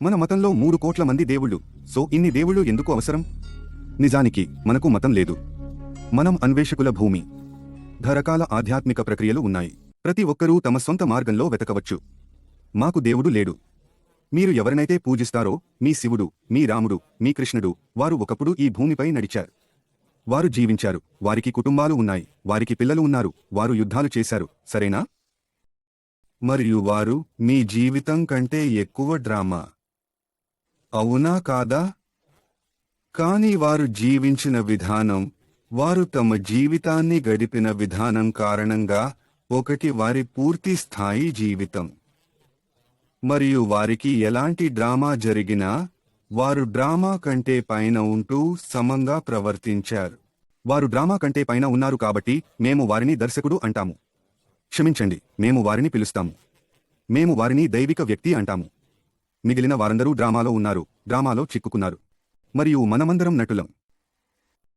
మన మతంలో 3 కోట్ల మంది దేవుళ్ళు. సో ఇన్ని దేవుళ్ళు ఎందుకు అవసరం? నిజానికి మనకు మతం లేదు. మనం అన్వేషకుల భూమి. రకరకాల ఆధ్యాత్మిక ప్రక్రియలు ఉన్నాయి. ప్రతి ఒక్కరూ తమ సొంత మార్గంలో వెతకవచ్చు. మాకు దేవుడు లేడు. మీరు ఎవరినైతే పూజిస్తారో, మీ శివుడు, మీ రాముడు, మీ కృష్ణుడు, వారు ఒకప్పుడు ఈ భూమిపై నడిచారు. వారు జీవించారు, వారికి కుటుంబాలు ఉన్నాయి, వారికి పిల్లలు ఉన్నారు, వారు యుద్ధాలు చేశారు, సరేనా? మరియు వారు మీ జీవితం కంటే ఎక్కువ డ్రామా. అవునా కాదా? కానీ వారు జీవించిన విధానం, వారు తమ జీవితాన్ని గడిపిన విధానం కారణంగా ఒకటి వారి పూర్తి స్థాయి జీవితం. మరియు వారికి ఎలాంటి డ్రామా జరిగినా వారు డ్రామా కంటే పైన ఉంటూ సమంగా ప్రవర్తించారు. వారు డ్రామా కంటే పైన ఉన్నారు కాబట్టి మేము వారిని దర్శకుడు అంటాము. క్షమించండి, మేము వారిని పిలుస్తాము. మేము వారిని దైవిక వ్యక్తి అంటాము. మిగిలిన వారందరూ డ్రామాలో ఉన్నారు, డ్రామాలో చిక్కుకున్నారు. మరియు మనమందరం నటులం.